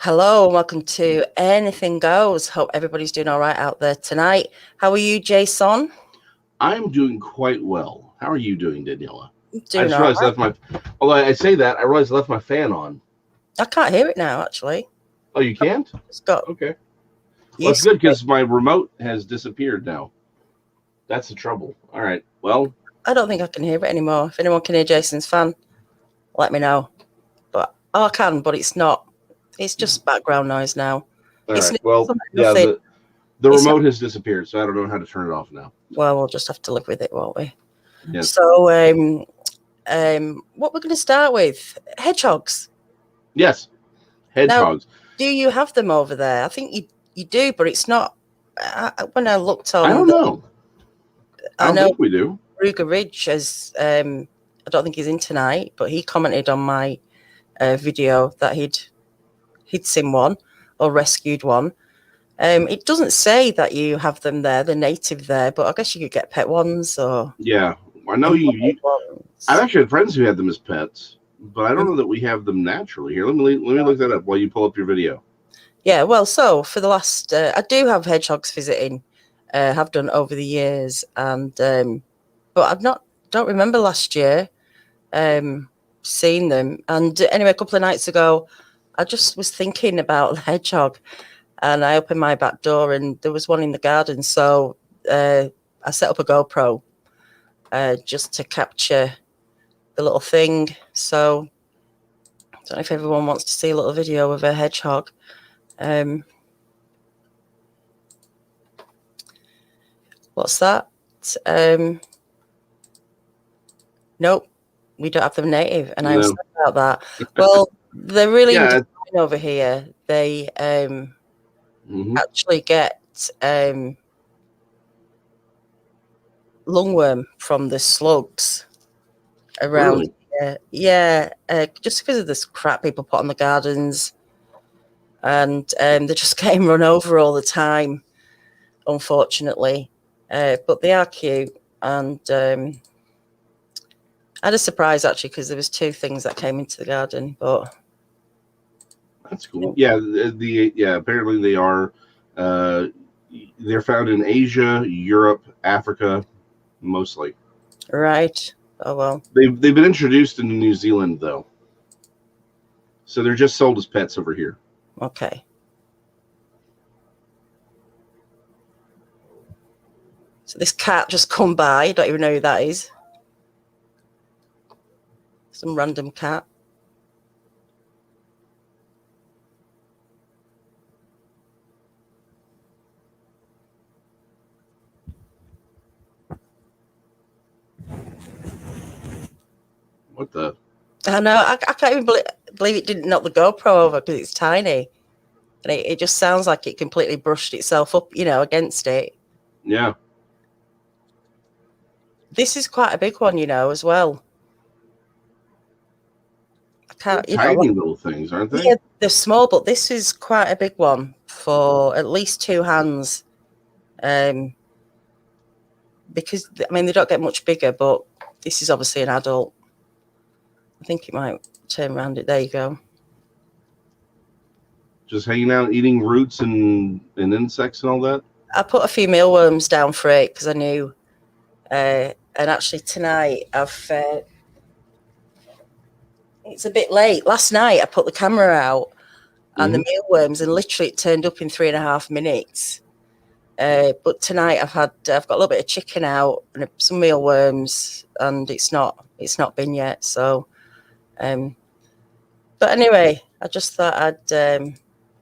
Hello, and welcome to Anything Goes. Hope everybody's doing all right out there tonight. How are you, Jason? I'm doing quite well. How are you doing, Daniela? I Doing just all realized I right. left my. Although I say that, I realized I left my fan on. I can't hear it now, actually. Oh, you can't? It's got Okay. Well, it's used good to it. because my remote has disappeared now. That's the trouble. All right. Well, I don't think I can hear it anymore. If anyone can hear Jason's fan, let me know. But I can, but it's not. It's just background noise now. all It's right. Well, yeah. nothing. The It's not, remote has disappeared, so I don't know how to turn it off now. well, we'll just have to live with it, won't we? Yes. So, what we're going to start with hedgehogs. Yes. Now, Hedgehogs. do you have them over there? I think you do, but it's not. When I looked I on, don't know. I I don't know think we do. Ruger Ridge has. I don't think he's in tonight, but he commented on my video that he'd seen one or rescued one. It doesn't say that you have them there; they're native there, but I guess you could get pet ones or Yeah. I know imported you. I've ones. actually had friends who had them as pets, but I don't know that we have them naturally. Here, let me look that up while you pull up your video. Yeah, well, so for the last, I do have hedgehogs visiting, have done over the years, and but don't remember last year seeing them. And anyway, a couple of nights ago, I just was thinking about the hedgehog, and I opened my back door, and there was one in the garden. So I set up a GoPro just to capture the little thing. So I don't know if everyone wants to see a little video of a hedgehog. What's that? Nope, we don't have them native, and I was No. sad about that. Well, they're really in Yeah. decline over here. They Mhm. actually get lungworm from the slugs around Really? here. Yeah, just because of this crap people put on the gardens, and they're just getting run over all the time, unfortunately. But they are cute, and I had a surprise actually because there was two things that came into the garden, but That's cool. Yeah, apparently they are. Uh, they're found in Asia, Europe, Africa, mostly. right. Oh well. They've been introduced into New Zealand though, so they're just sold as pets over here. Okay. So this cat just come by. I don't even know who that is. Some random cat. What the? I know. I can't even believe it didn't knock the GoPro over because it's tiny. And it just sounds like it completely brushed itself up, against it. Yeah. This is quite a big one, as well. I They're can't, tiny little things, aren't they? yeah, they're small, but this is quite a big one for at least two hands. Because, they don't get much bigger, but this is obviously an adult. I think it might turn around it. There you go. Just hanging out, eating roots and insects and all that. I put a few mealworms down for it because I knew. And actually tonight it's a bit late. Last night I put the camera out and the mealworms, and literally it turned up in 3.5 minutes. But tonight I've got a little bit of chicken out and some mealworms, and it's not been yet. So, but anyway, I just thought I'd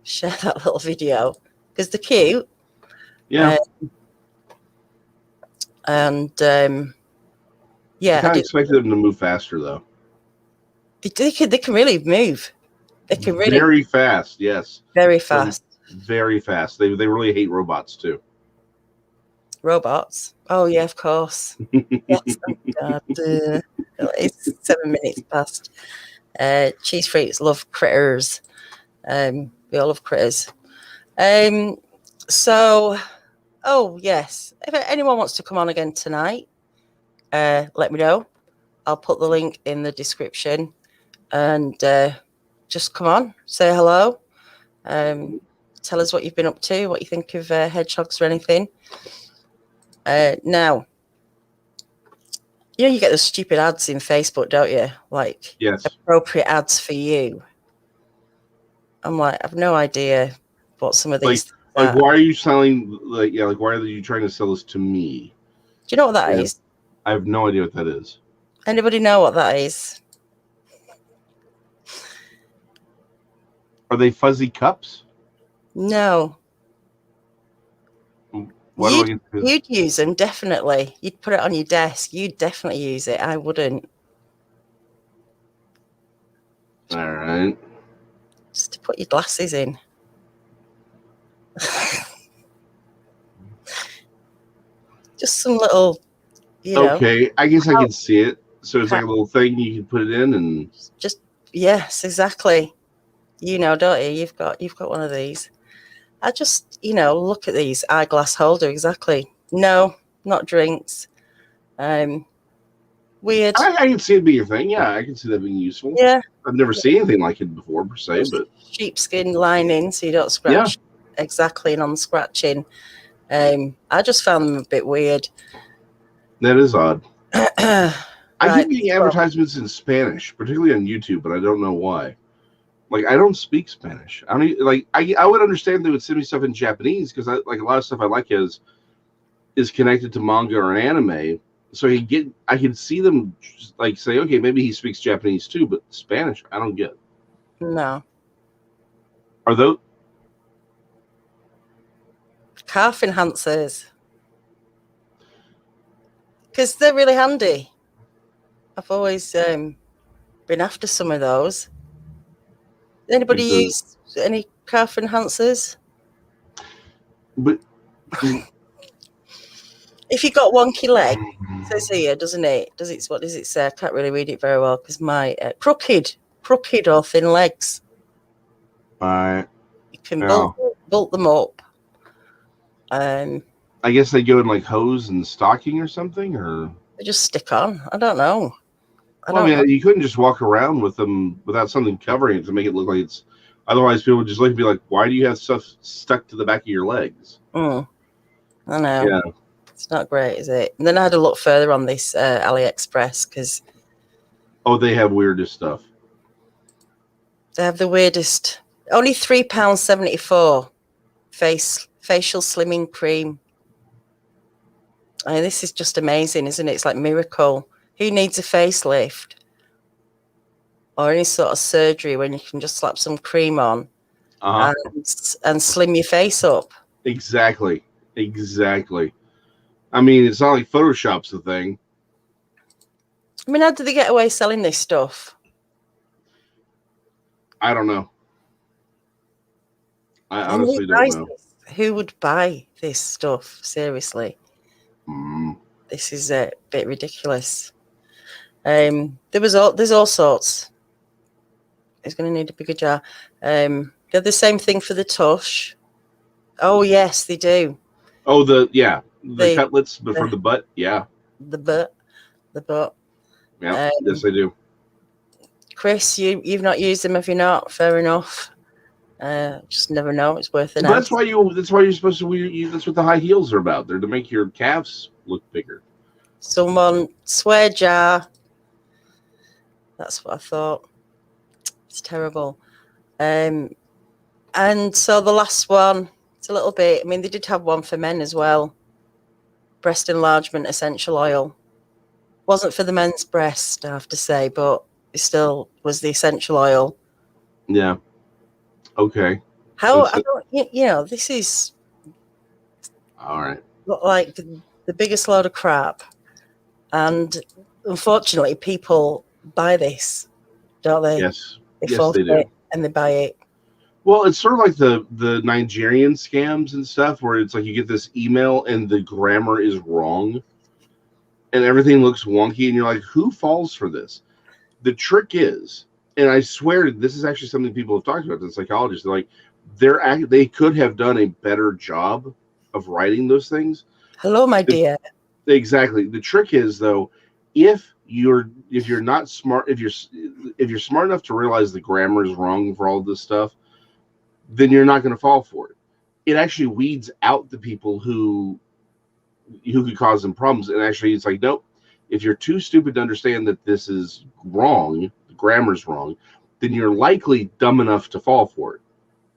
share that little video because they're cute. Yeah. And yeah, I kind of expected them to move faster though. They can really move. They can really Very fast. Yes. very fast. Very fast. They really hate robots too. Robots. Oh yeah, of course. Yes, thank God. It's 7 minutes past. Cheese freaks love critters. We all love critters. So, oh yes, if anyone wants to come on again tonight, let me know. I'll put the link in the description, and just come on, say hello. Tell us what you've been up to, what you think of hedgehogs or anything. Now, you get those stupid ads in Facebook, don't you? Like, yes, appropriate ads for you. I'm like, I've no idea what some of these. Like, why are you selling? Like, yeah, like, why are you trying to sell this to me? Do you know what that is? I have no idea what that is. Anybody know what that is? Are they fuzzy cups? No. You'd use them, definitely. You'd put it on your desk. You'd definitely use it. I wouldn't. All right. Just to put your glasses in. Just some little, Okay, I guess I can see it. So it's like a little thing you can put it in and just yes, exactly. Don't you? You've got one of these. I just, look at these eyeglass holder. Exactly. No, not drinks. Weird. I can see it being a thing. Yeah, I can see that being useful. Yeah. I've never seen anything like it before, per se, but sheepskin lining so you don't scratch. Yeah. Exactly, and on scratching. I just found them a bit weird. That is odd. I keep getting advertisements in Spanish, particularly on YouTube, but I don't know why. Like, I don't speak Spanish. I would understand they would send me stuff in Japanese because a lot of stuff I like is connected to manga or anime. So I can see them like say, okay, maybe he speaks Japanese too, but Spanish, I don't get. No. Are those calf enhancers? Because they're really handy. I've always been after some of those. Anybody use any calf enhancers? But if you got wonky leg, it says here, doesn't it? What does it say? I can't really read it very well because my crooked or thin legs. You can bolt them up. I guess they go in like hose and stocking or something, or they just stick on. I don't know. You couldn't just walk around with them without something covering it to make it look like it's. Otherwise, people would just look and be like, "Why do you have stuff stuck to the back of your legs?" I know. Yeah. It's not great, is it? And then I had to look further on this AliExpress because they have weirdest stuff. They have the weirdest. Only £3.74 facial slimming cream. I mean, this is just amazing, isn't it? It's like miracle. Who needs a facelift or any sort of surgery when you can just slap some cream on and slim your face up? Exactly. I mean, it's not like Photoshop's the thing. I mean, how did they get away selling this stuff? I don't know. I honestly don't know. Who would buy this stuff? Seriously. This is a bit ridiculous. There's all sorts. It's going to need a bigger jar. They're the same thing for the tush. Oh, yes, they do. Oh, the cutlets for the butt. Yeah. The butt. Yeah, yes, I do. Chris, you've not used them, have you not? Fair enough. Just never know. It's worth an. That's why you're supposed to wear. That's what the high heels are about. They're to make your calves look bigger. Someone swear jar. That's what I thought. It's terrible. And so the last one, it's a little bit. I mean, they did have one for men as well. Breast enlargement essential oil. Wasn't for the men's breast, I have to say, but it still was the essential oil. Yeah. Okay. This is all right. Like the biggest load of crap, and unfortunately, people buy this, don't they? Yes. They do, and they buy it. Well, it's sort of like the Nigerian scams and stuff, where it's like you get this email and the grammar is wrong, and everything looks wonky, and you're like, who falls for this? The trick is. And I swear this is actually something people have talked about. The psychologists, they're like, they could have done a better job of writing those things. Hello, my dear. Exactly. The trick is though, if you're not smart, if you're smart enough to realize the grammar is wrong for all this stuff, then you're not going to fall for it. It actually weeds out the people who could cause them problems. And actually, it's like, nope, if you're too stupid to understand that this is wrong, the grammar's wrong, then you're likely dumb enough to fall for it.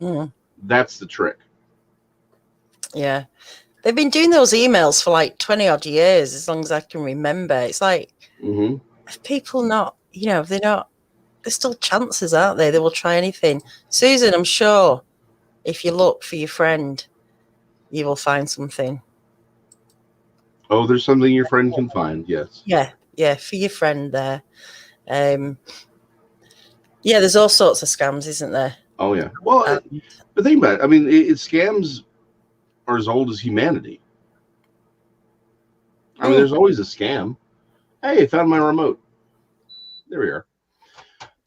Mm. That's the trick. Yeah. They've been doing those emails for like 20 odd years, as long as I can remember. It's like, if people not, you know, there's still chances, aren't they? They will try anything. Susan, I'm sure if you look for your friend, you will find something. Oh, there's something your friend can find, yes. Yeah, for your friend there. Yeah, there's all sorts of scams, isn't there? Oh, yeah. Well, the thing about it, I mean, scams are as old as humanity. I mean, there's always a scam. Hey, I found my remote. There we are.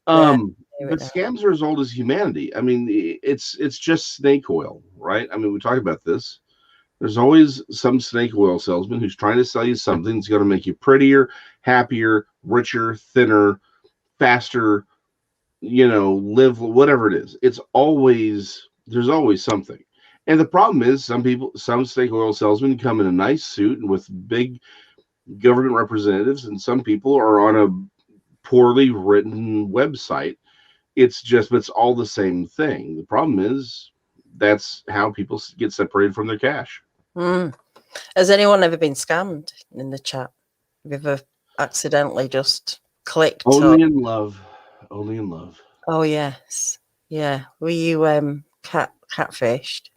But scams are as old as humanity. I mean, it's just snake oil, right? I mean, we talk about this. There's always some snake oil salesman who's trying to sell you something that's going to make you prettier, happier, richer, thinner, faster, you know, live, whatever it is. There's always something. And the problem is some snake oil salesmen come in a nice suit and with big government representatives, and some people are on a poorly written website. It's all the same thing. The problem is that's how people get separated from their cash. Has anyone ever been scammed in the chat? Have you ever accidentally just clicked? Only in love. Oh yes, yeah. Were you catfished?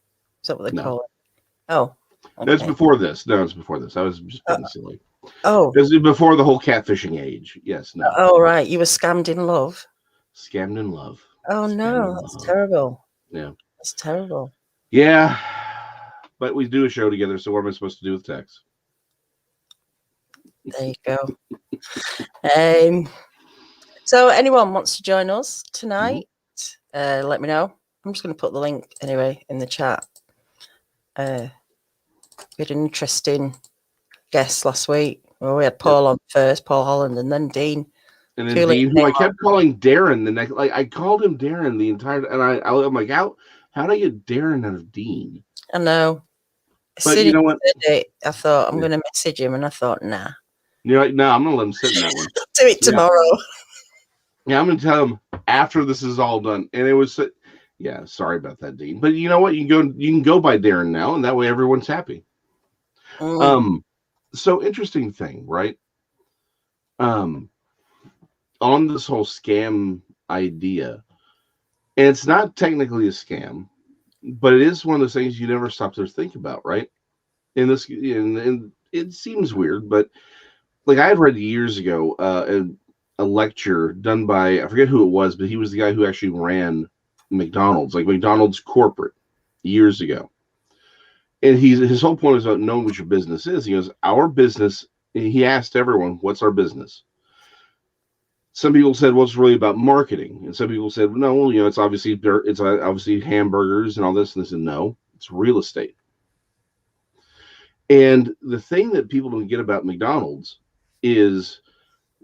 Is that what they call it? Oh, okay. That's before this. No, it's before this. I was just being silly. Oh, this is before the whole catfishing age. Yes, no. Oh right, you were scammed in love. Scammed in love. Oh no, that's terrible. Yeah, that's terrible. Yeah, but we do a show together, so what am I supposed to do with text? There you go. So anyone wants to join us tonight, let me know. I'm just going to put the link anyway in the chat. We had an interesting guest last week. Well, we had Paul on first, Paul Holland, and then Dean. And then Dean, who I kept calling Darren the next, like I called him Darren the entire, and I'm like, how do I get Darren out of Dean? I know. But you know what? I thought I'm going to message him, and I thought, nah. You're like, no, I'm going to let him sit in that one. Do it tomorrow. Yeah, I'm going to tell him after this is all done. And it was, yeah, sorry about that, Dean. But you know what? You can go by Darren now, and that way everyone's happy. So interesting thing, right? On this whole scam idea, and it's not technically a scam, but it is one of those things you never stop to think about, right? And it seems weird, but like I had read years ago a lecture done by, I forget who it was, but he was the guy who actually ran McDonald's, like McDonald's corporate years ago. And his whole point is about knowing what your business is. He goes, our business, he asked everyone, what's our business? Some people said, well, it's really about marketing. And some people said, no, you know, it's obviously hamburgers and all this. And they said, no, it's real estate. And the thing that people don't get about McDonald's is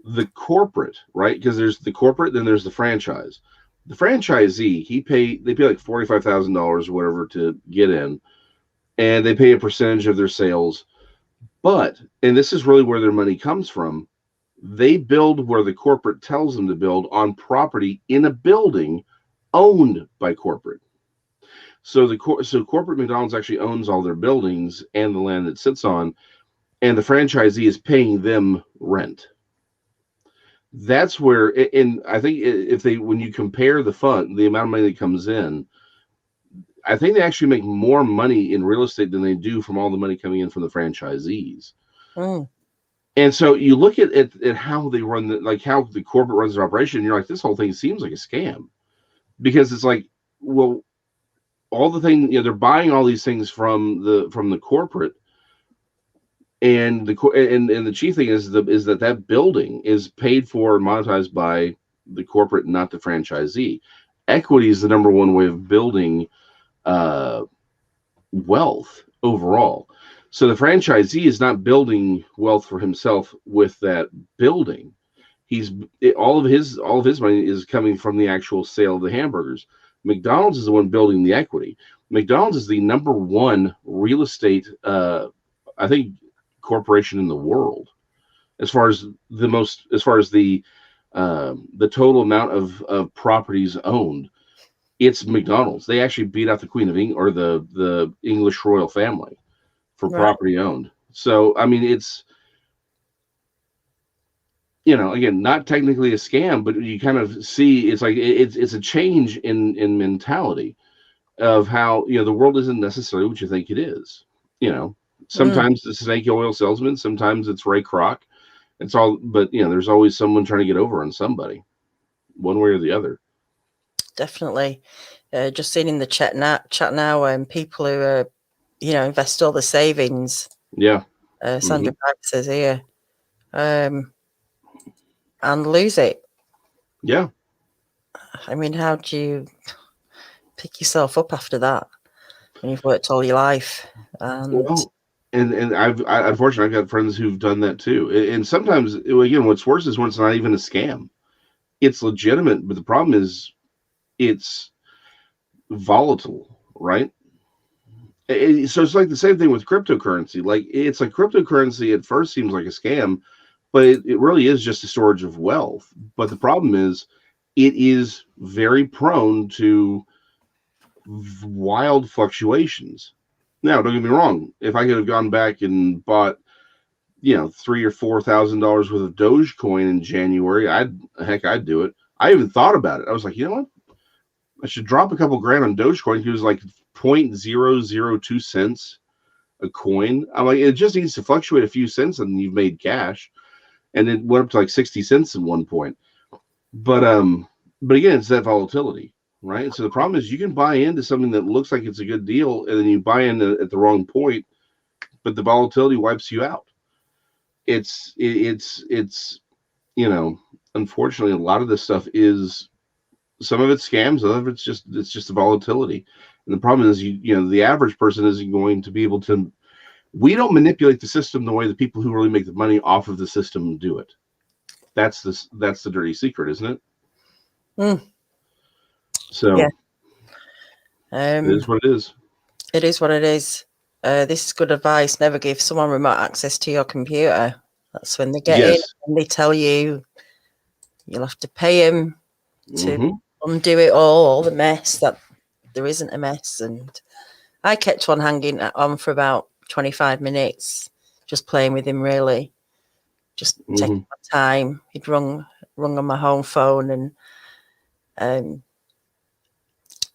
the corporate, right? Because there's the corporate, then there's the franchise. The franchisee, they pay like $45,000 or whatever to get in, and they pay a percentage of their sales. But, and this is really where their money comes from, they build where the corporate tells them to build on property in a building owned by corporate. So corporate McDonald's actually owns all their buildings and the land it sits on, and the franchisee is paying them rent. That's where, and I think when you compare the amount of money that comes in, I think they actually make more money in real estate than they do from all the money coming in from the franchisees. And so you look at how they run how the corporate runs their operation, and you're like, this whole thing seems like a scam, because it's like, well, all the things, you know, they're buying all these things from the corporate, and the chief thing is that building is paid for and monetized by the corporate, not the franchisee. Equity is the number one way of building wealth overall. So the franchisee is not building wealth for himself with that building. All of his money is coming from the actual sale of the hamburgers. McDonald's is the one building the equity. McDonald's is the #1 real estate, I think, corporation in the world, as far as the total amount of properties owned. It's McDonald's. They actually beat out the Queen of England, or the English royal family, for property owned. So I mean, it's, again, not technically a scam, but you kind of see it's like it's a change in mentality of how, the world isn't necessarily what you think it is. Sometimes it's snake oil salesman, sometimes it's Ray Kroc. It's all, but there's always someone trying to get over on somebody, one way or the other. Definitely. Just seeing in the chat now, people who invest all the savings. Yeah. Sandra Pipe says here, and lose it. Yeah. I mean, how do you pick yourself up after that when you've worked all your life? And I've unfortunately, I've got friends who've done that too. And sometimes, again, what's worse is when it's not even a scam. It's legitimate, but the problem is it's volatile, right? So it's like the same thing with cryptocurrency. Like, it's like cryptocurrency at first seems like a scam, but it really is just a storage of wealth. But the problem is it is very prone to wild fluctuations. Now, don't get me wrong. If I could have gone back and bought, $3,000 or $4,000 worth of Dogecoin in January, I'd do it. I even thought about it. I was like, you know what? I should drop a couple grand on Dogecoin. It was like 0.002 cents a coin. I'm like, it just needs to fluctuate a few cents and you've made cash. And it went up to like 60 cents at one point. But again, it's that volatility, right? So the problem is you can buy into something that looks like it's a good deal, and then you buy in at the wrong point, but the volatility wipes you out. It's unfortunately, a lot of this stuff is, some of it's scams, some of it's just the volatility. And the problem is, the average person isn't going to be able to. We don't manipulate the system the way the people who really make the money off of the system do it. That's the dirty secret, isn't it? So yeah. It is what it is. It is what it is. This is good advice. Never give someone remote access to your computer. That's when they get in and they tell you you'll have to pay them to undo it all the mess that there isn't a mess. And I kept one hanging on for about 25 minutes, just playing with him, really. Just taking my time. He'd rung on my home phone and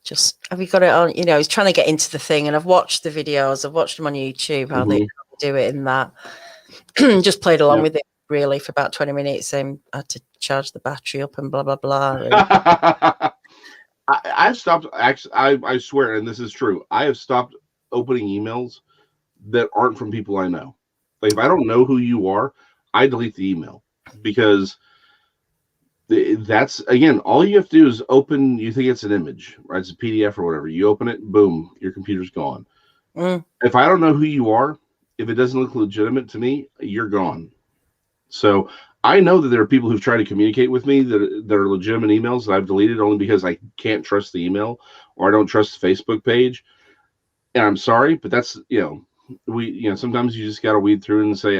just, have you got it on? He's trying to get into the thing, and I've watched the videos. I've watched them on YouTube, how they do it in that. Just played along with it, really, for about 20 minutes, and I had to charge the battery up and blah, blah, blah. I've stopped, actually, I swear, and this is true, I have stopped opening emails that aren't from people I know. Like, if I don't know who you are, I delete the email, because that's, again, all you have to do is open, you think it's an image, right? It's a PDF or whatever. You open it, boom, your computer's gone. If I don't know who you are, if it doesn't look legitimate to me, you're gone. So I know that there are people who've tried to communicate with me that are legitimate emails that I've deleted only because I can't trust the email, or I don't trust the Facebook page. And I'm sorry, but that's, sometimes you just got to weed through and say,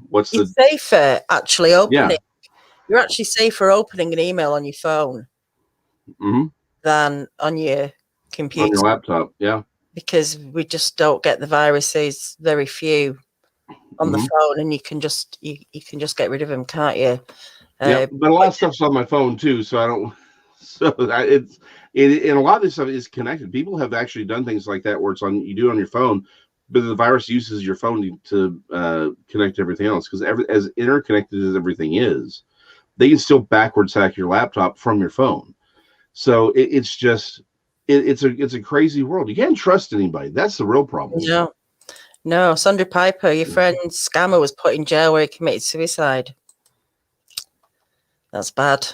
what's it's safer actually opening. You're actually safer opening an email on your phone than on your computer. On your laptop, yeah. Because we just don't get the viruses, very few on the phone, and you can just get rid of them, can't you? Yeah, but a lot of stuff's on my phone too, so I don't. So and a lot of this stuff is connected. People have actually done things like that where you do it on your phone, but the virus uses your phone to connect to everything else, because as interconnected as everything is, they can still backwards hack your laptop from your phone. So it's just it's a crazy world. You can't trust anybody. That's the real problem. No. Sandra Piper, your friend Scammer, was put in jail where he committed suicide. That's bad.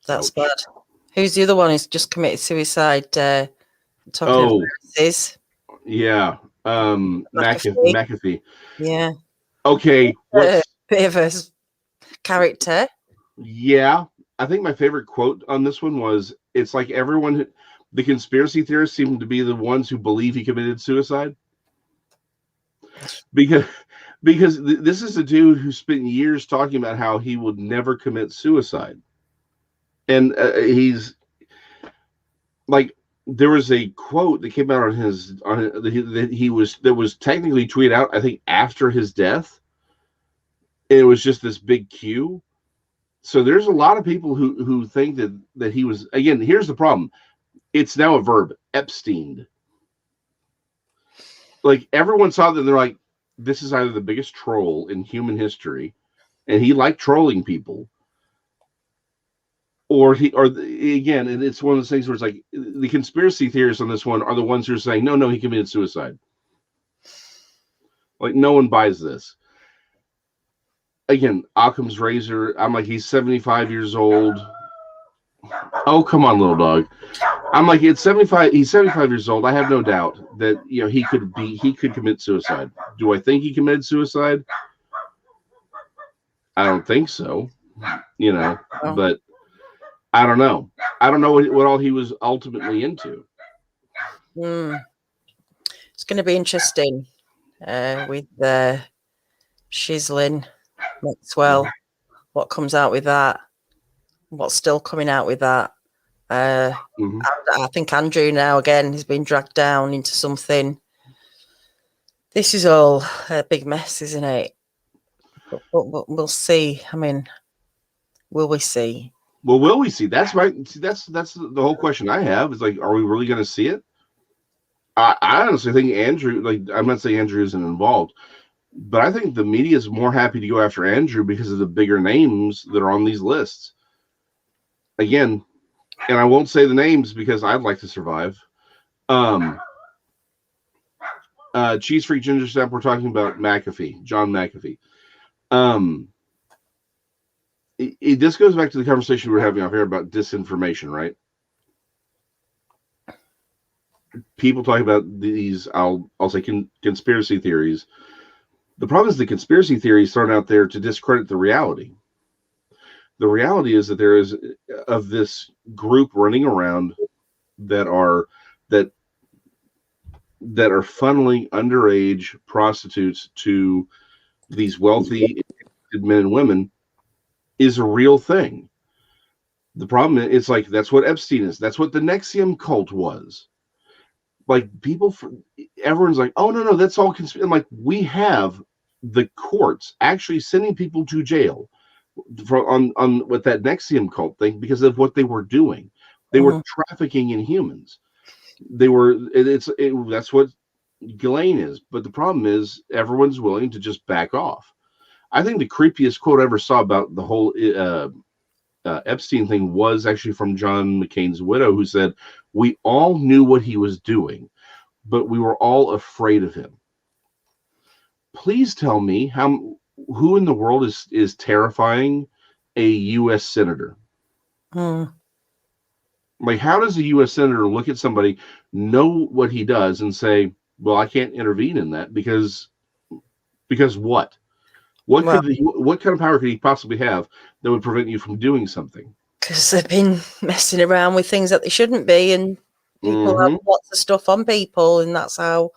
That's bad. Who's the other one who's just committed suicide? Talking about viruses. Yeah. McAfee. Yeah. Okay. Bit of a character. Yeah. I think my favorite quote on this one was, it's like everyone, the conspiracy theorists seem to be the ones who believe he committed suicide. Because this is a dude who spent years talking about how he would never commit suicide. And he's like, there was a quote that came out on his that was technically tweeted out, I think, after his death. And it was just this big Q. So there's a lot of people who think that he was, again, here's the problem. It's now a verb, Epsteined. Like, everyone saw that, they're like, this is either the biggest troll in human history, and he liked trolling people, again, and it's one of those things where it's like, the conspiracy theorists on this one are the ones who are saying, no, he committed suicide. Like, no one buys this. Again, Occam's razor. I'm like, he's 75 years old. Oh, come on, little dog. I'm like, it's 75. He's 75 years old. I have no doubt that, you know, he could commit suicide. Do I think he committed suicide? I don't think so. You know, but I don't know. I don't know what all he was ultimately into. It's going to be interesting with Shislin Maxwell. What comes out with that? What's still coming out with that? I think Andrew now again has been dragged down into something. This is all a big mess, isn't it? But we'll see. I mean, will we see? Well, will we see? That's the whole question I have. Is like, are we really going to see it? I honestly think Andrew. Like, I'm not saying Andrew isn't involved, but I think the media is more happy to go after Andrew because of the bigger names that are on these lists. Again, and I won't say the names because I'd like to survive. Cheese Freak Ginger Snap, we're talking about McAfee, John McAfee. This goes back to the conversation we were having off here about disinformation, right? People talking about these, I'll say conspiracy theories. The problem is the conspiracy theories thrown out there to discredit the reality. The reality is that there is of this group running around that are funneling underage prostitutes to these wealthy men and women is a real thing. The problem is, it's like, that's what Epstein is. That's what the Nexium cult was. Like, everyone's like, oh, no, that's all conspiracy. I'm like, we have the courts actually sending people to jail on with that Nexium cult thing because of what they were doing. They were trafficking in humans. That's what Ghislaine is. But the problem is, everyone's willing to just back off. I think the creepiest quote I ever saw about the whole Epstein thing was actually from John McCain's widow, who said, we all knew what he was doing, but we were all afraid of him. Please tell me who in the world is terrifying a U.S. senator? Like, how does a U.S. senator look at somebody, know what he does, and say, well, I can't intervene in that because what? What kind of power could he possibly have that would prevent you from doing something? Because they've been messing around with things that they shouldn't be, and people have lots of stuff on people, and that's how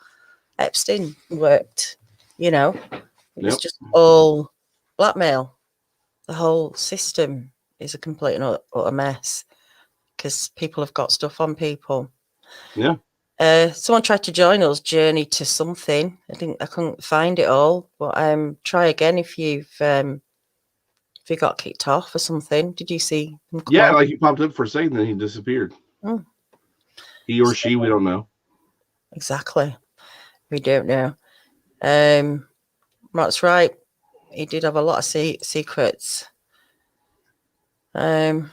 Epstein worked. You know, it was just all blackmail. The whole system is a complete and utter mess because people have got stuff on people. Yeah. Someone tried to join us, Journey to something. I couldn't find it all, but try again if you got kicked off or something. Did you see him come on? Like he popped up for a second, then he disappeared. He or she, we don't know. Exactly. We don't know. That's right. He did have a lot of secrets. Always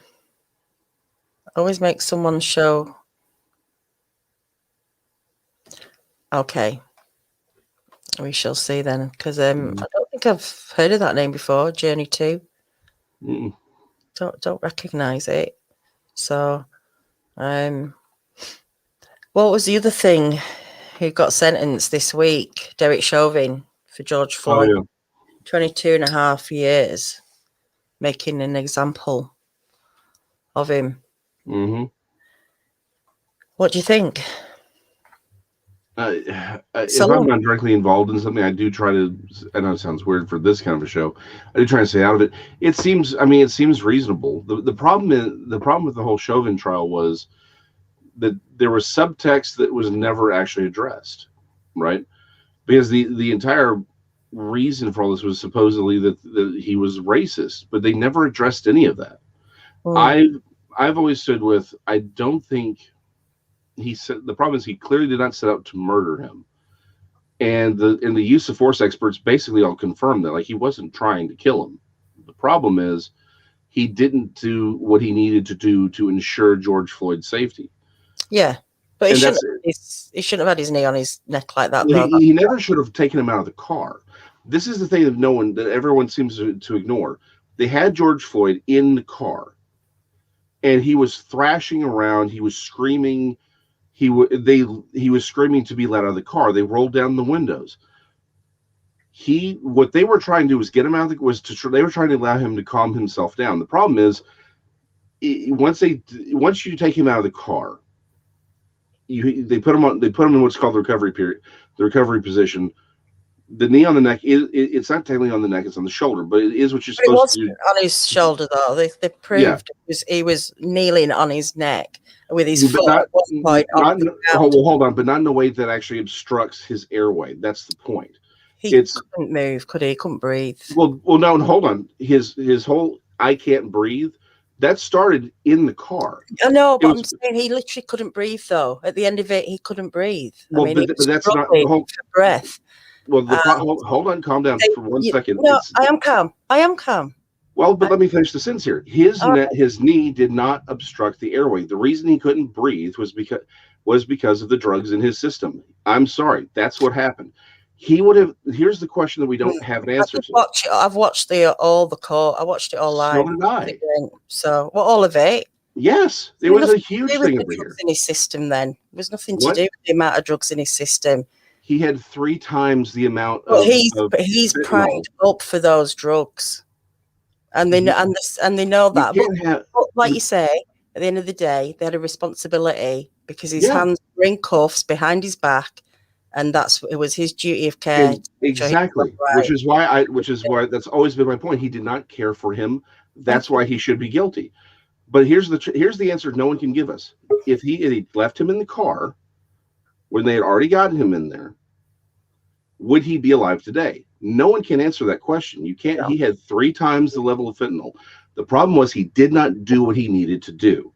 make someone show. Okay. We shall see then, because I don't think I've heard of that name before. Journey 2. Don't recognize it. So, what was the other thing? Who got sentenced this week? Derek Chauvin for George Floyd. 22.5 years, making an example of him. What do you think? If I'm not directly involved in something, I do try to. I know it sounds weird for this kind of a show. I do try to stay out of it. It seems reasonable. The problem with the whole Chauvin trial was that there was subtext that was never actually addressed, right? Because the entire reason for all this was supposedly that he was racist, but they never addressed any of that. I've always stood with. I don't think. He said the problem is he clearly did not set out to murder him, and the use of force experts basically all confirmed that, like, he wasn't trying to kill him. The problem is he didn't do what he needed to do to ensure George Floyd's safety. Yeah, but he shouldn't have had his knee on his neck like that. Well, he never should have taken him out of the car. This is the thing that everyone seems to ignore. They had George Floyd in the car, and he was thrashing around. He was screaming. He was screaming to be let out of the car. They rolled down the windows. What they were trying to do was get him out. They were trying to allow him to calm himself down. The problem is, once you take him out of the car, they put him in what's called the recovery position. The knee on the neck it's not technically on the neck; it's on the shoulder, but it is what you're supposed to do. On his shoulder, though. They proved he was kneeling on his neck with his foot. Hold on, but not in a way that actually obstructs his airway. That's the point. He couldn't move, could he? He couldn't breathe. Well, no, hold on. His whole "I can't breathe" that started in the car. I know, but I'm saying he literally couldn't breathe. Though at the end of it, he couldn't breathe. Well, I mean, but that's not the whole breath. Well, hold on, calm down for 1 second. No, I am calm. Well, but let me finish the sentence here. His knee did not obstruct the airway. The reason he couldn't breathe was because of the drugs in his system. I'm sorry, that's what happened. He would have. Here's the question that we don't have an answer to. I've watched all the court. I watched it all live. So did I. So, all of it. Yes, it was a huge thing over here. In his system, then there was nothing to do with the amount of drugs in his system. He had 3 times the amount of. But he's primed up for those drugs, and they know that. But like you say, at the end of the day, they had a responsibility because his hands were in cuffs behind his back, and it was his duty of care. Exactly, which is why that's always been my point. He did not care for him. That's why he should be guilty. But here's the answer no one can give us. If he left him in the car when they had already gotten him in there, would he be alive today? No one can answer that question. You can't. No. He had 3 times the level of fentanyl. The problem was he did not do what he needed to do.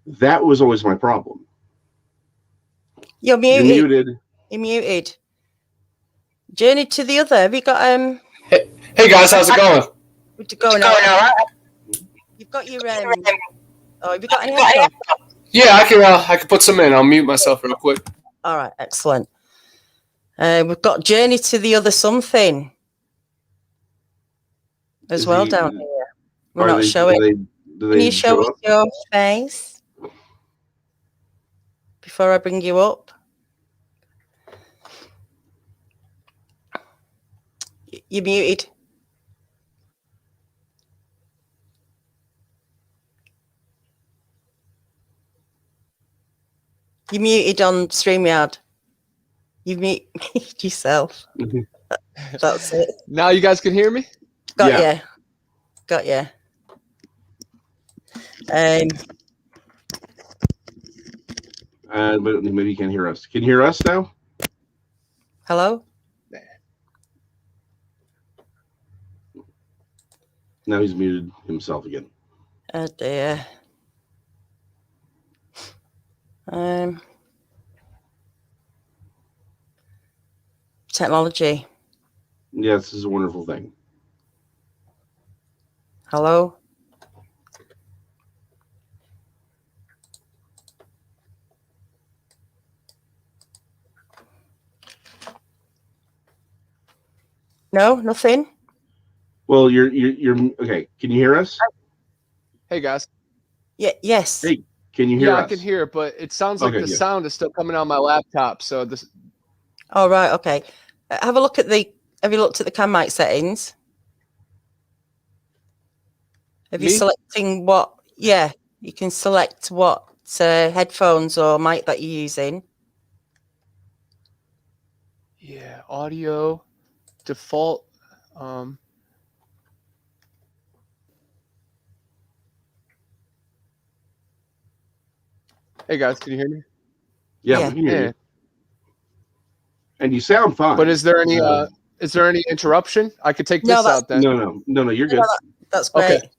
That was always my problem. You're muted. You're muted. Journey to the other. Have you got Hey guys, how's it going? It's going all right. You've got your have you got any other? Yeah, I can put some in. I'll mute myself real quick. All right, excellent. We've got Journey to the Other Something as well down here. We're not showing. Can you show us your face before I bring you up? You're muted. You're muted on StreamYard. You muted yourself. That's it. Now you guys can hear me? Got you. But maybe you can't hear us. Can you hear us now? Hello? Now he's muted himself again. Oh dear. Technology. Yeah, this is a wonderful thing. Hello? No, nothing. Well, you're okay. Can you hear us? Hey guys. Yeah. Yes. Hey, can you hear us? Yeah, I can hear it, but it sounds like the sound is still coming on my laptop. So this. Oh right. Okay. Have you looked at the cam mic settings? Have you selecting what? Yeah, you can select what headphones or mic that you're using. Yeah, audio default. Hey guys, can you hear me? Yeah, we can hear you. And you sound fine. But is there any interruption? I could take this out then. No, you're good. That's great. Okay.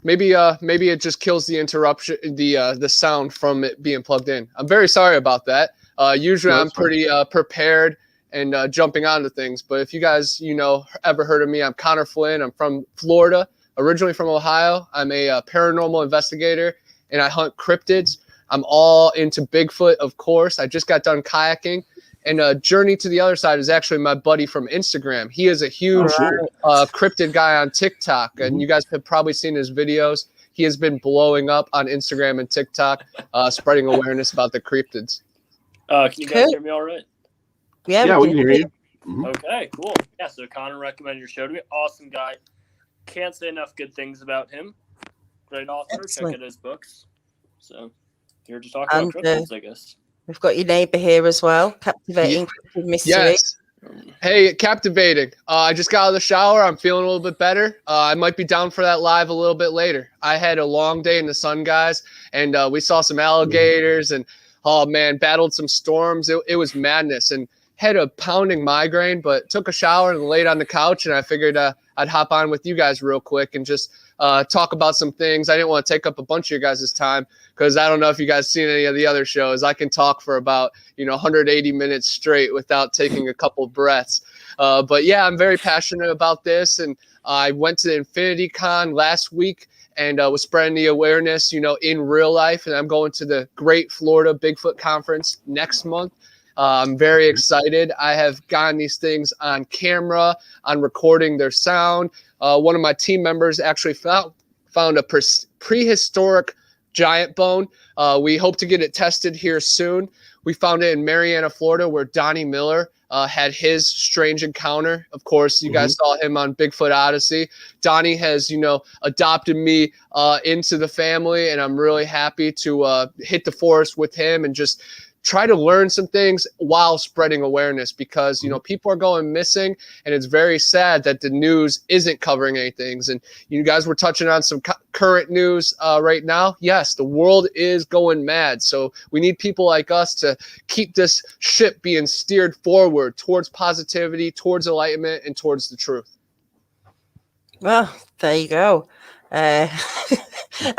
Maybe it just kills the interruption, the sound from it being plugged in. I'm very sorry about that. Usually I'm pretty prepared and jumping onto things. But if you guys, ever heard of me, I'm Connor Flynn. I'm from Florida, originally from Ohio. I'm a paranormal investigator, and I hunt cryptids. I'm all into Bigfoot, of course. I just got done kayaking. And Journey to the Other Side is actually my buddy from Instagram. He is a huge cryptid guy on TikTok, and you guys have probably seen his videos. He has been blowing up on Instagram and TikTok, spreading awareness about the cryptids. Can you guys hear me all right? Yeah, we can hear you. Okay, cool. Yeah, so Connor recommended your show to me. Awesome guy. Can't say enough good things about him. Great author. Excellent. Check out his books. So here to talk about cryptids, I guess. We've got your neighbour here as well. Captivating mystery. Yes. Hey, captivating. I just got out of the shower. I'm feeling a little bit better. I might be down for that live a little bit later. I had a long day in the sun, guys, and we saw some alligators and, oh, man, battled some storms. It was madness and had a pounding migraine, but took a shower and laid on the couch, and I figured I'd hop on with you guys real quick and just talk about some things. I didn't want to take up a bunch of your guys' time because I don't know if you guys seen any of the other shows. I can talk for about 180 minutes straight without taking a couple breaths. But yeah, I'm very passionate about this, and I went to the Infinity Con last week and was spreading the awareness, in real life. And I'm going to the Great Florida Bigfoot Conference next month. I'm very excited. I have gotten these things on camera, on recording their sound. One of my team members actually found a prehistoric giant bone. We hope to get it tested here soon. We found it in Marianna, Florida, where Donnie Miller had his strange encounter. Of course, you guys saw him on Bigfoot Odyssey. Donnie has, adopted me into the family, and I'm really happy to hit the forest with him and just try to learn some things while spreading awareness because, people are going missing, and it's very sad that the news isn't covering anything. And you guys were touching on some current news right now. Yes, the world is going mad. So we need people like us to keep this ship being steered forward towards positivity, towards enlightenment, and towards the truth. Well, there you go. Have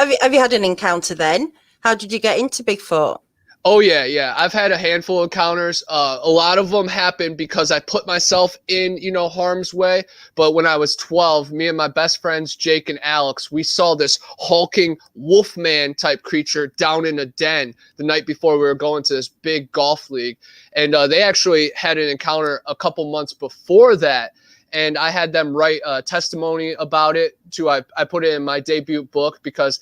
you had an encounter then? How did you get into Bigfoot? Oh, yeah. I've had a handful of encounters. A lot of them happened because I put myself in, harm's way. But when I was 12, me and my best friends, Jake and Alex, we saw this hulking wolfman type creature down in a den the night before we were going to this big golf league. And they actually had an encounter a couple months before that. And I had them write a testimony about it too. I put it in my debut book because,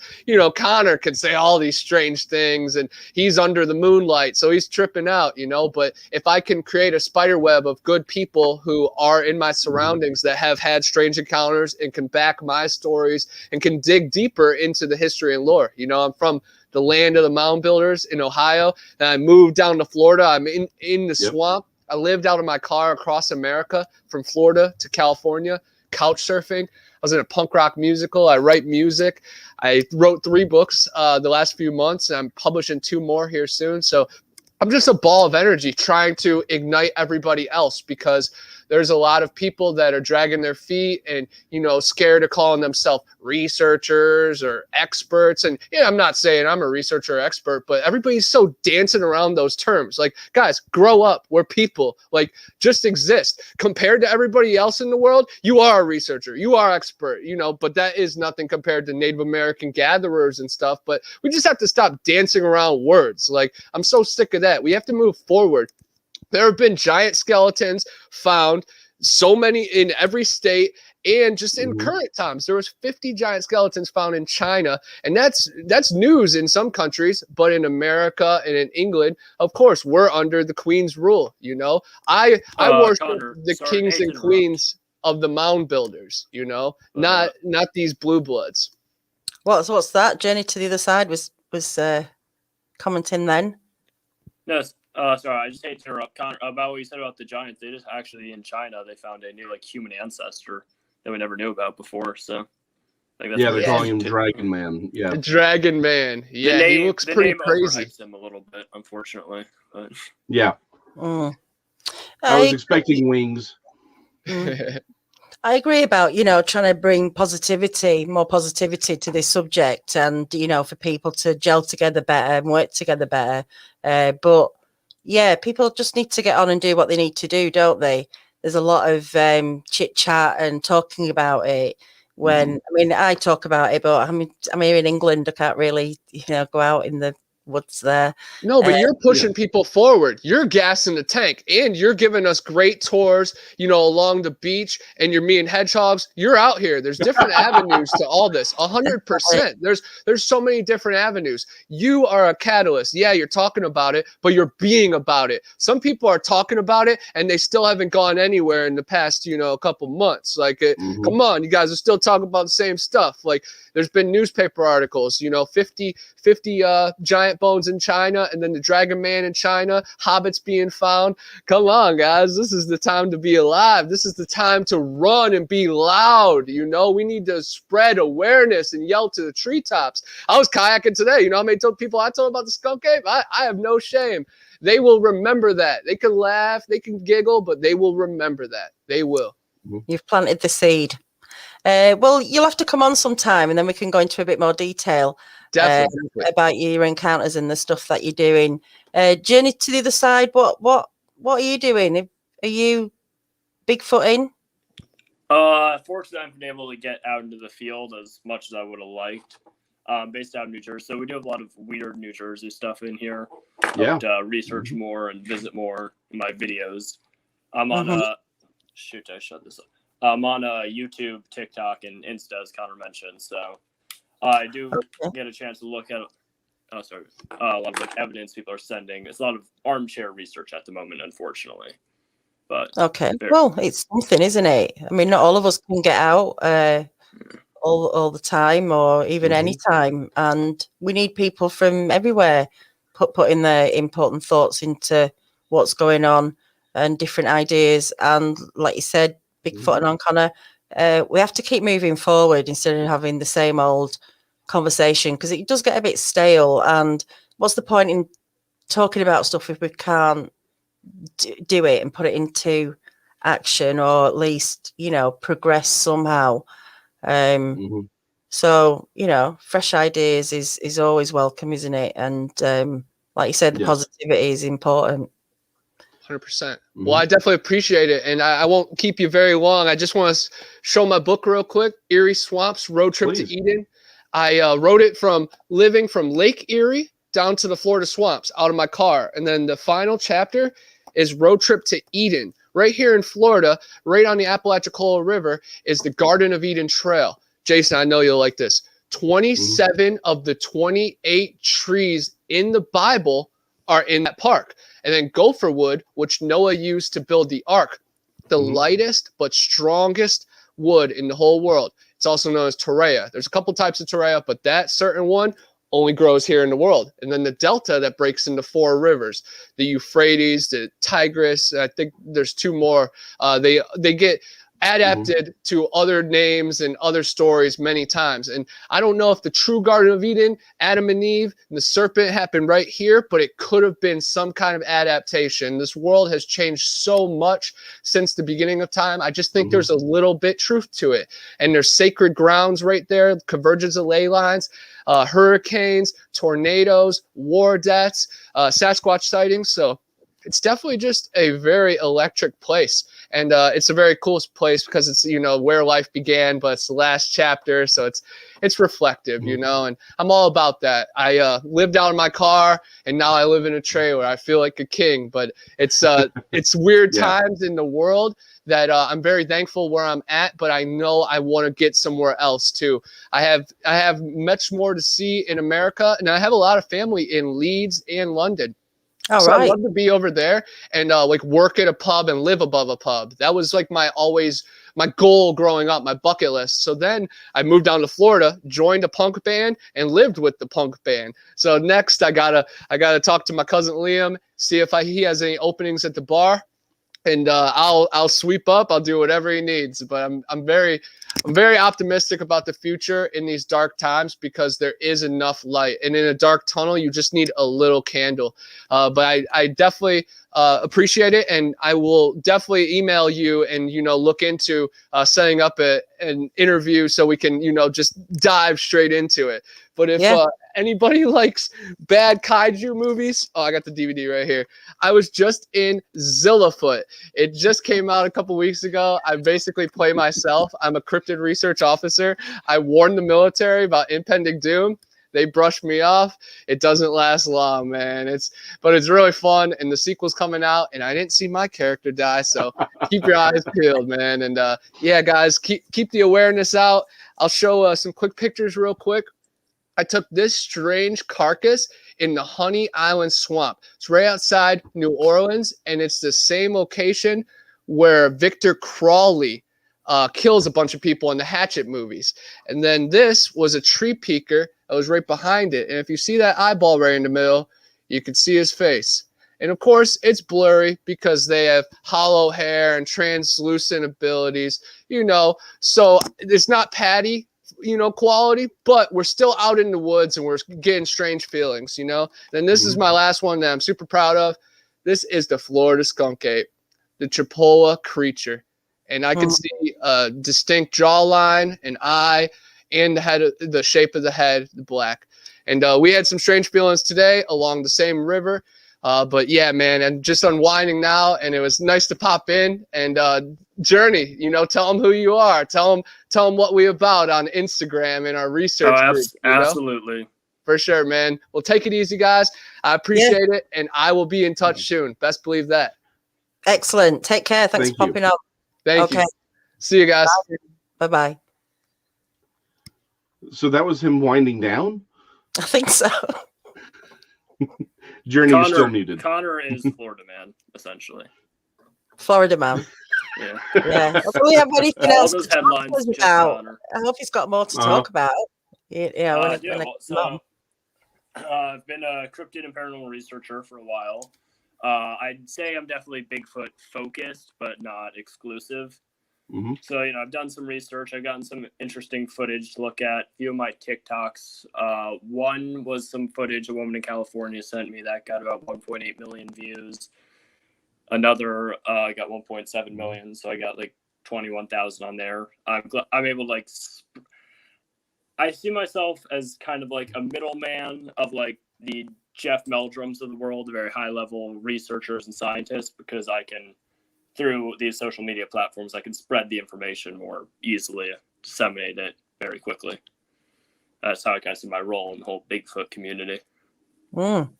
Connor can say all these strange things and he's under the moonlight. So he's tripping out, but if I can create a spider web of good people who are in my surroundings that have had strange encounters and can back my stories and can dig deeper into the history and lore. I'm from the land of the mound builders in Ohio, and I moved down to Florida. I'm in the swamp. I lived out of my car across America from Florida to California, couch surfing. I was in a punk rock musical. I write music. I wrote 3 books the last few months, and I'm publishing 2 more here soon. So I'm just a ball of energy trying to ignite everybody else because there's a lot of people that are dragging their feet and, scared of calling themselves researchers or experts. And I'm not saying I'm a researcher or expert, but everybody's so dancing around those terms. Like, guys, grow up. We're people. Like, just exist. Compared to everybody else in the world, you are a researcher. You are expert, but that is nothing compared to Native American gatherers and stuff. But we just have to stop dancing around words. Like, I'm so sick of that. We have to move forward. There have been giant skeletons found, so many in every state, and just in current times, there was 50 giant skeletons found in China, and that's news in some countries, but in America and in England, of course, we're under the Queen's rule. I worship the kings and queens of the mound builders. Not these blue bloods. What's that? Journey to the Other Side was was commenting then. No, sorry, I just hate to interrupt, Connor, about what you said about the giants. They just actually in China they found a new like human ancestor that we never knew about before. So like, that's they're calling him Dragon Man. Yeah, Dragon Man. Yeah, name, he looks pretty crazy. Overhypes him a little bit, unfortunately. But yeah. I was expecting wings. I agree about, trying to bring more positivity to this subject and, for people to gel together better and work together better. But yeah, people just need to get on and do what they need to do, don't they? There's a lot of chit chat and talking about it when, I talk about it, but I'm here in England. I can't really, go out in the woods there. No, but you're pushing people forward. You're gassing the tank, and you're giving us great tours, along the beach, and you're meeting hedgehogs. You're out here. There's different avenues to all this. 100%. There's so many different avenues. You are a catalyst. Yeah, you're talking about it, but you're being about it. Some people are talking about it, and they still haven't gone anywhere in the past, a couple months. Like, come on, you guys are still talking about the same stuff. Like, there's been newspaper articles, 50 giant bones in China, and then the Dragon Man in China, hobbits being found. Come on, guys. This is the time to be alive. This is the time to run and be loud. We need to spread awareness and yell to the treetops. I was kayaking today. How many people I told about the skunk ape? I have no shame. They will remember that. They can laugh, they can giggle, but they will remember that. They will. You've planted the seed. Well, you'll have to come on sometime, and then we can go into a bit more detail about your encounters and the stuff that you're doing. Journey to the Other Side. What are you doing? Are you Bigfooting? Fortunately, I've been able to get out into the field as much as I would have liked. Based out of New Jersey, so we do have a lot of weird New Jersey stuff in here. Yeah. Research more and visit more in my videos. I'm on shoot, I shut this up. I'm on YouTube, TikTok, and Insta, as Connor mentioned. So I do get a chance to look at a lot of evidence people are sending. It's a lot of armchair research at the moment, unfortunately. But well, it's something, isn't it? Not all of us can get out all the time, or even any time, and we need people from everywhere putting their important thoughts into what's going on and different ideas. And like you said, Bigfoot and on Connor, we have to keep moving forward instead of having the same old conversation, because it does get a bit stale. And what's the point in talking about stuff if we can't do it and put it into action, or at least progress somehow? So fresh ideas is always welcome, isn't it? And like you said, the positivity is important. 100%. Well, I definitely appreciate it, and I won't keep you very long. I just want to show my book real quick, Erie Swamps, Road Trip to Eden. I wrote it from living from Lake Erie down to the Florida swamps out of my car, and then the final chapter is Road Trip to Eden. Right here in Florida, right on the Apalachicola River, is the Garden of Eden Trail. Jason, I know you'll like this. 27 of the 28 trees in the Bible are in that park. And then gopher wood, which Noah used to build the ark, the lightest but strongest wood in the whole world. It's also known as Torreya. There's a couple types of Torreya, but that certain one only grows here in the world. And then the delta that breaks into 4 rivers, the Euphrates, the Tigris. I think there's 2 more. They get adapted to other names and other stories many times. And I don't know if the true Garden of Eden, Adam and Eve, and the serpent happened right here, but it could have been some kind of adaptation. This world has changed so much since the beginning of time. I just think there's a little bit truth to it. And there's sacred grounds right there, convergence of ley lines, hurricanes, tornadoes, war deaths, Sasquatch sightings. So it's definitely just a very electric place. And it's a very cool place because it's, where life began, but it's the last chapter. So it's reflective, and I'm all about that. I lived out in my car, and now I live in a trailer. I feel like a king, but it's weird times in the world that I'm very thankful where I'm at, but I know I want to get somewhere else too. I have much more to see in America, and I have a lot of family in Leeds and London. All So I'd right. love to be over there and like work at a pub and live above a pub. That was like my goal growing up, my bucket list. So then I moved down to Florida, joined a punk band, and lived with the punk band. So next I gotta talk to my cousin Liam, see if he has any openings at the bar, and I'll sweep up. I'll do whatever he needs. But I'm very optimistic about the future in these dark times because there is enough light, and in a dark tunnel you just need a little candle. But I definitely appreciate it, and I will definitely email you and look into setting up an interview so we can just dive straight into it. But if anybody likes bad kaiju movies, I got the DVD right here. I was just in Zillafoot. It just came out a couple weeks ago. I basically play myself. I'm a cryptid research officer. I warned the military about impending doom. They brushed me off. It doesn't last long, man. But it's really fun, and the sequel's coming out, and I didn't see my character die, so keep your eyes peeled, man. And yeah, guys, keep the awareness out. I'll show some quick pictures real quick. I took this strange carcass in the Honey Island Swamp. It's right outside New Orleans, and it's the same location where Victor Crawley kills a bunch of people in the Hatchet movies. And then this was a tree peeker that was right behind it. And if you see that eyeball right in the middle, you can see his face. And of course, it's blurry because they have hollow hair and translucent abilities, so it's not Patty, quality, but we're still out in the woods and we're getting strange feelings, Then this is my last one that I'm super proud of. This is the Florida skunk ape, the Chipola creature. And I can see a distinct jawline, an eye, and the shape of the head, the black. And we had some strange feelings today along the same river. But yeah, man, I'm just unwinding now, and it was nice to pop in and Journey, tell them who you are, tell them what we about on Instagram and our research group. Absolutely, for sure, man. Well, take it easy, guys. I appreciate it, and I will be in touch soon. Best believe that. Excellent. Take care. Thanks for popping up. Thank you. See you guys. Bye bye. So that was him winding down? I think so. Journey is still muted. Connor is Florida man, essentially. Florida man. Yeah. Yeah. Do we have anything else those to headlines talk just about? Connor. I hope he's got more to talk about. I've been a cryptid and paranormal researcher for a while. I'd say I'm definitely Bigfoot focused, but not exclusive. Mm-hmm. So, I've done some research. I've gotten some interesting footage to look at. A few of my TikToks. One was some footage a woman in California sent me that got about 1.8 million views. Another got 1.7 million. So I got like 21,000 on there. I'm able to I see myself as kind of like a middleman of like the Jeff Meldrums of the world, the very high level researchers and scientists, because I can, through these social media platforms, I can spread the information more easily, disseminate it very quickly. That's how I kind of see my role in the whole Bigfoot community. Well,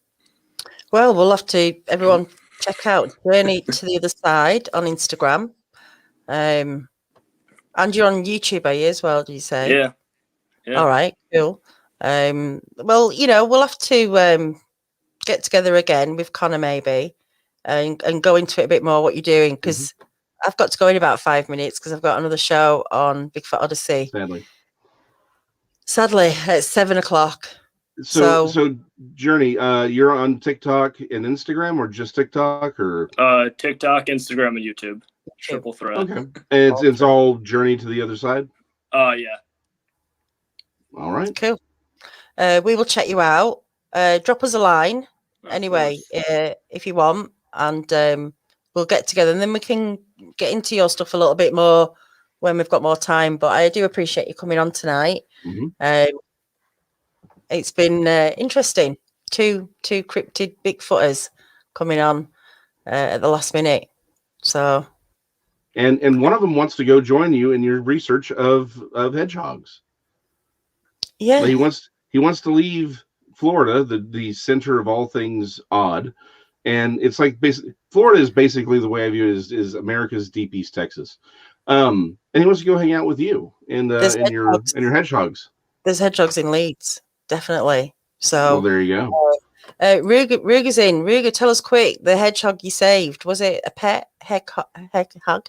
we'll have to, everyone, check out Journey to the Other Side on Instagram. And you're on YouTube, are you, as well, do you say? Yeah. All right, cool. Well, we'll have to get together again with Connor maybe and go into it a bit more what you're doing, because I've got to go in about 5 minutes because I've got another show on Bigfoot Odyssey. Sadly, at 7:00. So Journey, you're on TikTok and Instagram, or just TikTok, or TikTok, Instagram, and YouTube. Triple threat. Okay, and it's all Journey to the Other Side. Yeah. All right. Cool. We will check you out. Drop us a line anyway, if you want, and we'll get together, and then we can get into your stuff a little bit more when we've got more time. But I do appreciate you coming on tonight. It's been interesting. Two cryptid Bigfooters coming on at the last minute. So, and one of them wants to go join you in your research of hedgehogs. Yeah, he wants to leave Florida, the center of all things odd, and it's like Florida is basically, the way I view it, is America's Deep East Texas. And he wants to go hang out with you and your hedgehogs. There's hedgehogs in Leeds, definitely. So well, there you go. Ruger's in. Ruger, tell us quick. The hedgehog you saved, was it a pet hedgehog?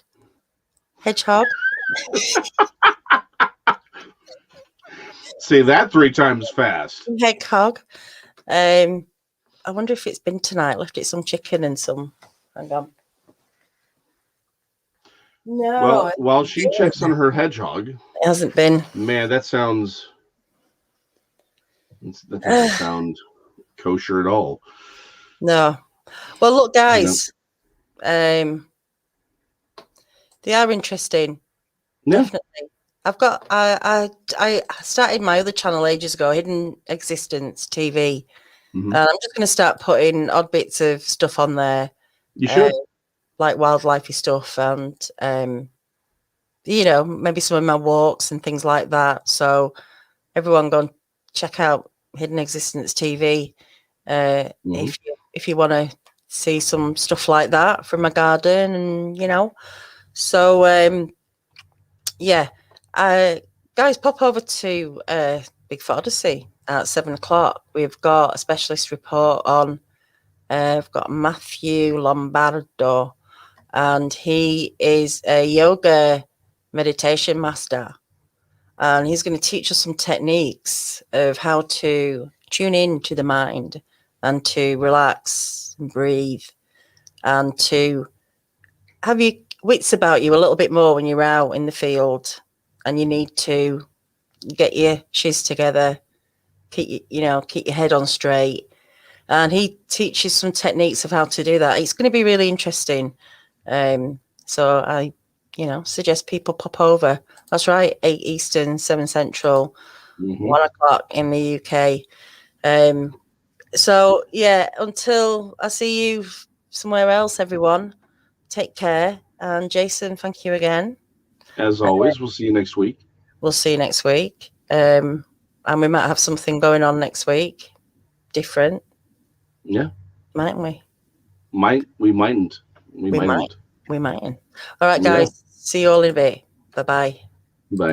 Hedgehog. Say that 3 times fast. Hedgehog. I wonder if it's been tonight. Left it some chicken and some. Hang on. No. Well, while she checks on her hedgehog, it hasn't been. Man, that doesn't sound kosher at all. No. Well, look, guys. They are interesting. Yeah. Definitely. I've got. I started my other channel ages ago, Hidden Existence TV. Mm-hmm. And I'm just going to start putting odd bits of stuff on there. You should. Like wildlifey stuff and, maybe some of my walks and things like that. So everyone go and check out Hidden Existence TV if you want to see some stuff like that from my garden and, So, guys, pop over to BIGFOOT Odyssey at 7:00. We've got a specialist report on. I've got Matthew Lombardo, and he is a yoga meditation master. And he's going to teach us some techniques of how to tune in to the mind and to relax and breathe and to have your wits about you a little bit more when you're out in the field and you need to get your shiz together, keep your head on straight. And he teaches some techniques of how to do that. It's going to be really interesting. So I, suggest people pop over. That's right, 8 Eastern, 7 Central, 1 o'clock in the UK. So, yeah, until I see you somewhere else, everyone, take care. And Jason, thank you again. As always, we'll see you next week. We'll see you next week. And we might have something going on next week. Different. Yeah. Mightn't we? We mightn't. We mightn't. All right, guys. Yeah. See you all in a bit. Bye-bye. Bye.